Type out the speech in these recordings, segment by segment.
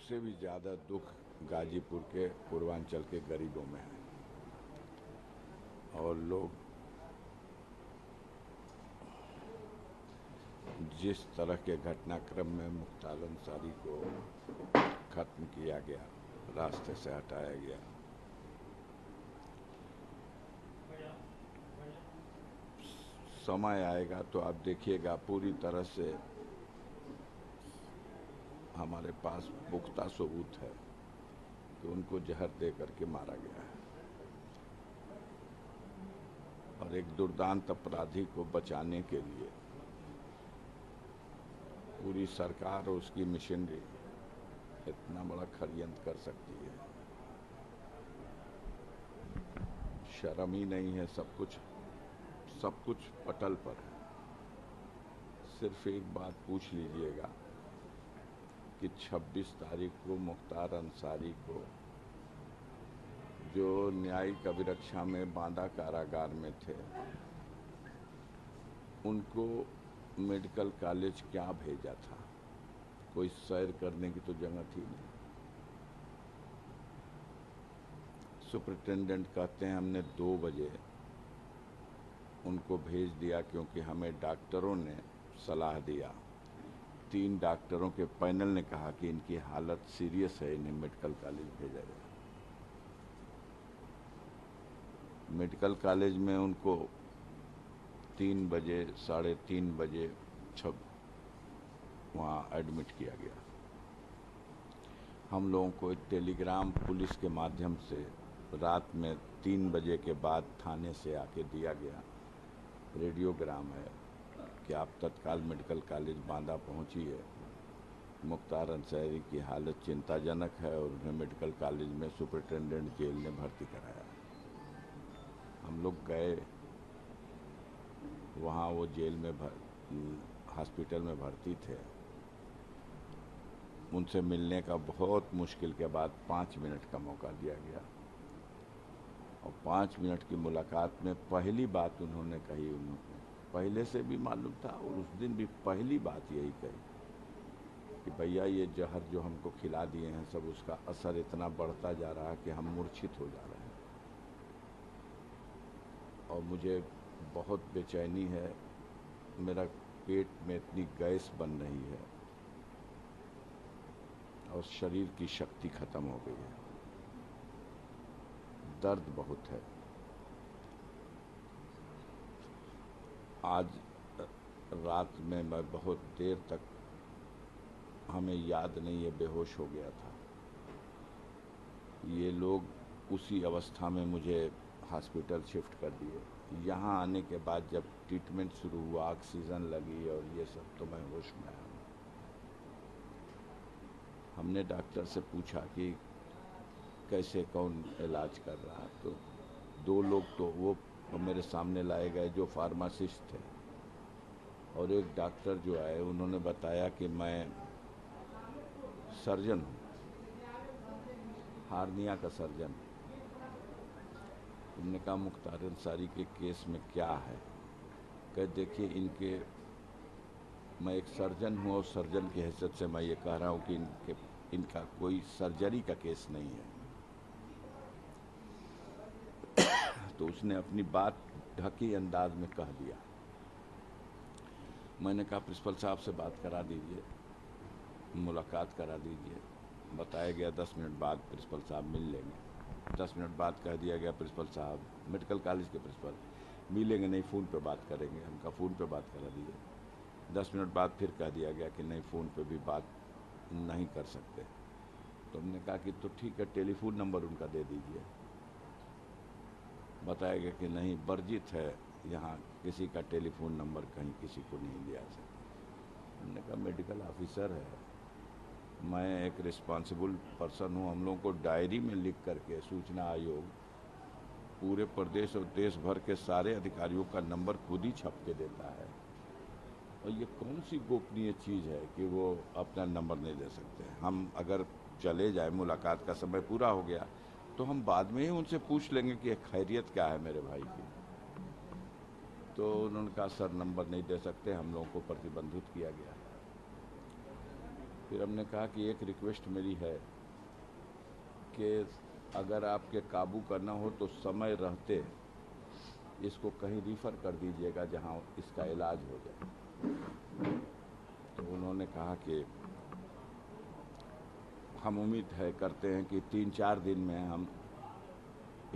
उससे भी ज़्यादा दुख गाजीपुर के पूर्वांचल के गरीबों में है। और लोग जिस तरह के घटनाक्रम में मुख्तार अंसारी को खत्म किया गया, रास्ते से हटाया गया, समय आएगा तो आप देखिएगा पूरी तरह से हमारे पास पुख्ता सबूत है कि उनको जहर दे करके मारा गया है। और एक दुर्दांत अपराधी को बचाने के लिए पूरी सरकार और उसकी मशीनरी इतना बड़ा षड्यंत्र कर सकती है, शर्म ही नहीं है। सब कुछ पटल पर है। सिर्फ एक बात पूछ लीजिएगा कि 26 तारीख को मुख्तार अंसारी को, जो न्यायिक अभिरक्षा में बांदा कारागार में थे, उनको मेडिकल कॉलेज क्या भेजा था? कोई सैर करने की तो जगह थी नहीं। सुपरिटेंडेंट कहते हैं हमने 2 बजे उनको भेज दिया क्योंकि हमें डॉक्टरों ने सलाह दिया। 3 डॉक्टरों के पैनल ने कहा कि इनकी हालत सीरियस है, इन्हें मेडिकल कॉलेज भेजा जाए। मेडिकल कॉलेज में उनको 3 बजे 3:30 बजे वहाँ एडमिट किया गया। हम लोगों को एक टेलीग्राम पुलिस के माध्यम से रात में 3 बजे के बाद थाने से आके दिया गया, रेडियोग्राम है कि आप तत्काल मेडिकल कॉलेज बांदा पहुंचिए, मुख्तार अंसारी की हालत चिंताजनक है और उन्हें मेडिकल कॉलेज में सुपरिटेंडेंट जेल ने भर्ती कराया। हम लोग गए वहाँ, वो जेल में हॉस्पिटल में भर्ती थे। उनसे मिलने का बहुत मुश्किल के बाद 5 मिनट का मौका दिया गया और 5 मिनट की मुलाकात में पहली बात उन्होंने कही, उन्होंने पहले से भी मालूम था और उस दिन भी पहली बात यही कही कि भैया ये जहर जो हमको खिला दिए हैं सब, उसका असर इतना बढ़ता जा रहा है कि हम मूर्छित हो जा रहे हैं और मुझे बहुत बेचैनी है, मेरा पेट में इतनी गैस बन रही है और शरीर की शक्ति खत्म हो गई है, दर्द बहुत है। आज रात में मैं बहुत देर तक, हमें याद नहीं है, बेहोश हो गया था। ये लोग उसी अवस्था में मुझे हॉस्पिटल शिफ्ट कर दिए। यहाँ आने के बाद जब ट्रीटमेंट शुरू हुआ, ऑक्सीजन लगी और ये सब, तो मैं होश में आया। हमने डॉक्टर से पूछा कि कैसे, कौन इलाज कर रहा, तो 2 लोग तो वो मेरे सामने लाए गए जो फार्मासिस्ट थे, और एक डॉक्टर जो आए उन्होंने बताया कि मैं सर्जन हूँ, हार्निया का सर्जन। उन्होंने कहा मुख्तार अंसारी के केस में क्या है? कह देखिए, मैं एक सर्जन हूँ और सर्जन की हैसियत से मैं ये कह रहा हूँ कि इनका कोई सर्जरी का केस नहीं है। तो उसने अपनी बात ढकी अंदाज में कह दिया। मैंने कहा प्रिंसिपल साहब से बात करा दीजिए, मुलाकात करा दीजिए। बताया गया 10 मिनट बाद प्रिंसिपल साहब मिल लेंगे। 10 मिनट बाद कह दिया गया प्रिंसिपल साहब, मेडिकल कॉलेज के प्रिंसिपल, मिलेंगे नहीं, फ़ोन पे बात करेंगे। हमका फ़ोन पे बात करा दीजिए। 10 मिनट बाद फिर कह दिया गया कि नहीं, फ़ोन पे भी बात नहीं कर सकते। तो हमने कहा कि तो ठीक है, टेलीफोन नंबर उनका दे दीजिए। बताया गया कि नहीं, वर्जित है, यहाँ किसी का टेलीफोन नंबर कहीं किसी को नहीं दिया सकता। हमने कहा मेडिकल ऑफिसर है, मैं एक रिस्पॉन्सिबल पर्सन हूँ। हम लोगों को डायरी में लिख करके सूचना आयोग पूरे प्रदेश और देश भर के सारे अधिकारियों का नंबर खुद ही छप के देता है, और ये कौन सी गोपनीय चीज़ है कि वो अपना नंबर नहीं दे सकते। हम अगर चले जाए, मुलाकात का समय पूरा हो गया, तो हम बाद में ही उनसे पूछ लेंगे कि खैरियत क्या है मेरे भाई की। तो उन्होंने कहा सर नंबर नहीं दे सकते, हम लोगों को प्रतिबंधित किया गया। फिर हमने कहा कि एक रिक्वेस्ट मेरी है कि अगर आपके काबू करना हो तो समय रहते इसको कहीं रिफ़र कर दीजिएगा जहां इसका इलाज हो जाए। तो उन्होंने कहा कि हम उम्मीद है करते हैं कि 3-4 दिन में हम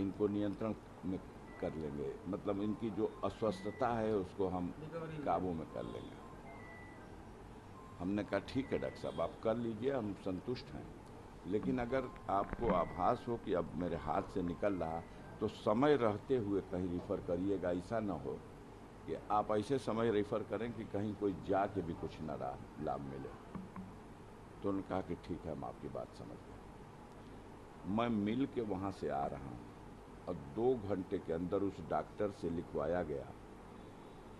इनको नियंत्रण में कर लेंगे, मतलब इनकी जो अस्वस्थता है उसको हम काबू में कर लेंगे। हमने कहा ठीक है डॉक्टर साहब, आप कर लीजिए, हम संतुष्ट हैं, लेकिन अगर आपको आभास हो कि अब मेरे हाथ से निकल रहा तो समय रहते हुए कहीं रिफ़र करिएगा। ऐसा ना हो कि आप ऐसे समय रेफ़र करें कि कहीं कोई जाके भी कुछ न लाभ मिले। तो उन्होंने कहा कि ठीक है, हम आपकी बात समझ गए। मैं मिल के वहाँ से आ रहा हूँ और 2 घंटे के अंदर उस डॉक्टर से लिखवाया गया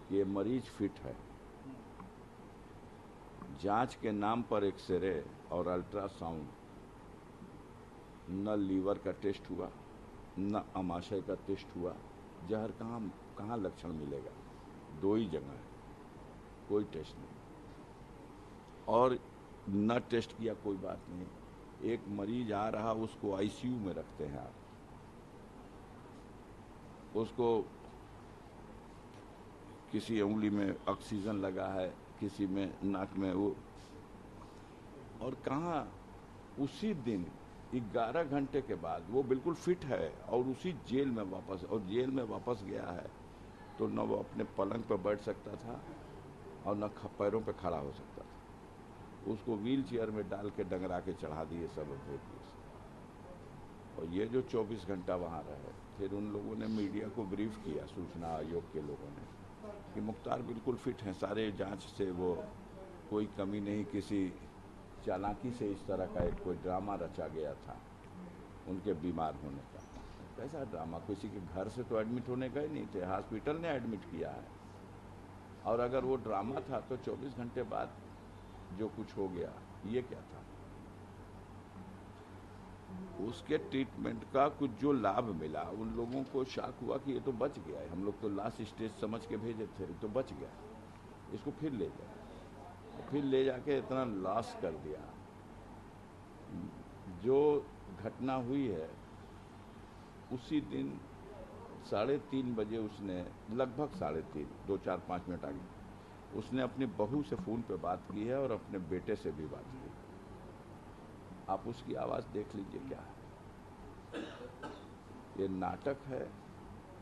कि ये मरीज फिट है। जांच के नाम पर एक्सरे और अल्ट्रासाउंड, न लीवर का टेस्ट हुआ, न आमाशय का टेस्ट हुआ। जहर कहाँ लक्षण मिलेगा? 2 ही जगह है, कोई टेस्ट नहीं। और न टेस्ट किया, कोई बात नहीं। एक मरीज आ रहा, उसको आईसीयू में रखते हैं आप, उसको किसी उंगली में ऑक्सीजन लगा है, किसी में नाक में वो, और कहाँ उसी दिन 11 घंटे के बाद वो बिल्कुल फिट है और उसी जेल में वापस, और जेल में वापस गया है तो न वो अपने पलंग पर बैठ सकता था और न पैरों पे खड़ा हो सकता था। उसको व्हील चेयर में डाल के डंगरा के चढ़ा दिए सब भेद। और ये जो 24 घंटा वहाँ रहे, फिर उन लोगों ने मीडिया को ब्रीफ किया, सूचना आयोग के लोगों ने, कि मुख्तार बिल्कुल फिट हैं, सारे जांच से वो कोई कमी नहीं, किसी चालाकी से इस तरह का एक कोई ड्रामा रचा गया था उनके बीमार होने का। कैसा ड्रामा? किसी के घर से तो एडमिट होने गए नहीं थे, हॉस्पिटल ने एडमिट किया है। और अगर वो ड्रामा था तो 24 घंटे बाद जो कुछ हो गया, ये क्या था? उसके ट्रीटमेंट का कुछ जो लाभ मिला, उन लोगों को शॉक हुआ कि ये तो बच गया है, हम लोग तो लास्ट स्टेज समझ के भेजे थे, तो बच गया, इसको फिर ले जाए, फिर ले जाके इतना लॉस कर दिया। जो घटना हुई है उसी दिन 3:30 बजे उसने, लगभग 3:30, 2-4-5 मिनट आगे, उसने अपनी बहू से फ़ोन पे बात की है और अपने बेटे से भी बात की। आप उसकी आवाज़ देख लीजिए क्या है। ये नाटक है।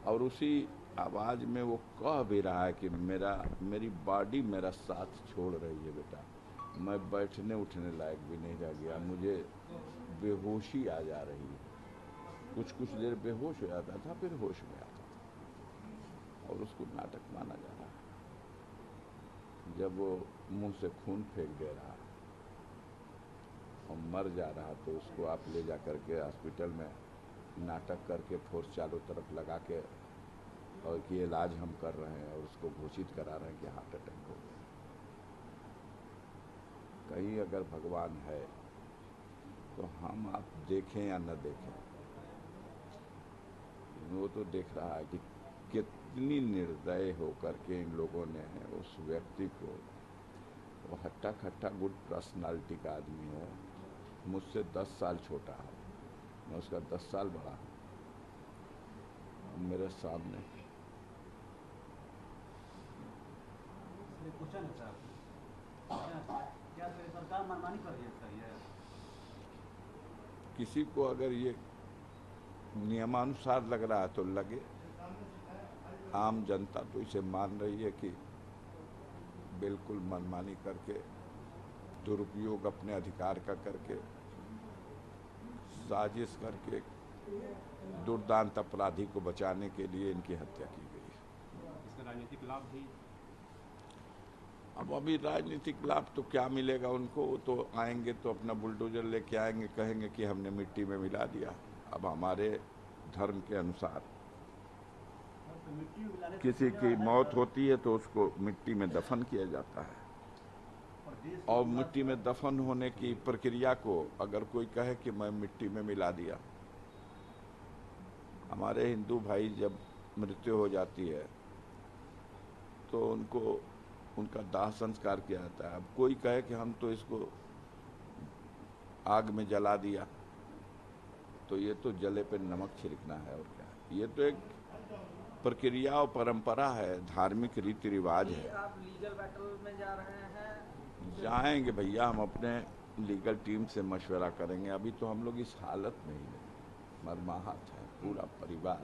और उसी आवाज़ में वो कह भी रहा है कि मेरी बॉडी मेरा साथ छोड़ रही है बेटा, मैं बैठने उठने लायक भी नहीं रह गया, मुझे बेहोशी आ जा रही है। कुछ देर बेहोश हो जाता था, फिर होश में आता था, और उसको नाटक माना जा रहा है। जब वो मुंह से खून फेंक दे रहा और मर जा रहा, तो उसको आप ले जा करके हॉस्पिटल में नाटक करके फोर्स चारों तरफ लगा के, और कि इलाज हम कर रहे हैं, और उसको घोषित करा रहे हैं कि हार्ट अटैक हो गया। कहीं अगर भगवान है तो हम आप देखें या न देखें, वो तो देख रहा है कि कितनी निर्दय होकर के इन लोगों ने उस व्यक्ति को, वो हट्टा खट्टा गुड पर्सनालिटी का आदमी है, मुझसे 10 साल छोटा है, मैं उसका 10 साल बड़ा हूँ, मेरे सामने। क्वेश्चन है साहब, क्या सरकार मनमानी कर रही है? किसी को अगर ये नियमानुसार लग रहा है तो लगे। आम जनता तो इसे मान रही है कि बिल्कुल मनमानी करके, दुरुपयोग अपने अधिकार का करके, साजिश करके दुर्दांत अपराधी को बचाने के लिए इनकी हत्या की गई है। इसका राजनीतिक लाभ भी, अब अभी राजनीतिक लाभ तो क्या मिलेगा उनको? तो आएंगे तो अपना बुलडोजर लेके आएंगे, कहेंगे कि हमने मिट्टी में मिला दिया। अब हमारे धर्म के अनुसार किसी की मौत होती है तो उसको मिट्टी में दफन किया जाता है, और मिट्टी में दफन होने की प्रक्रिया को अगर कोई कहे कि मैं मिट्टी में मिला दिया, हमारे हिंदू भाई जब मृत्यु हो जाती है तो उनका दाह संस्कार किया जाता है। अब कोई कहे कि हम तो इसको आग में जला दिया, तो ये तो जले पे नमक छिड़कना है और क्या। ये तो एक प्रक्रिया और परंपरा है, धार्मिक रीति रिवाज है। आप लीगल बैटल में जा रहे हैं? जाएंगे भैया, हम अपने लीगल टीम से मशवरा करेंगे। अभी तो हम लोग इस हालत में ही नहीं, मर्माहत है पूरा परिवार।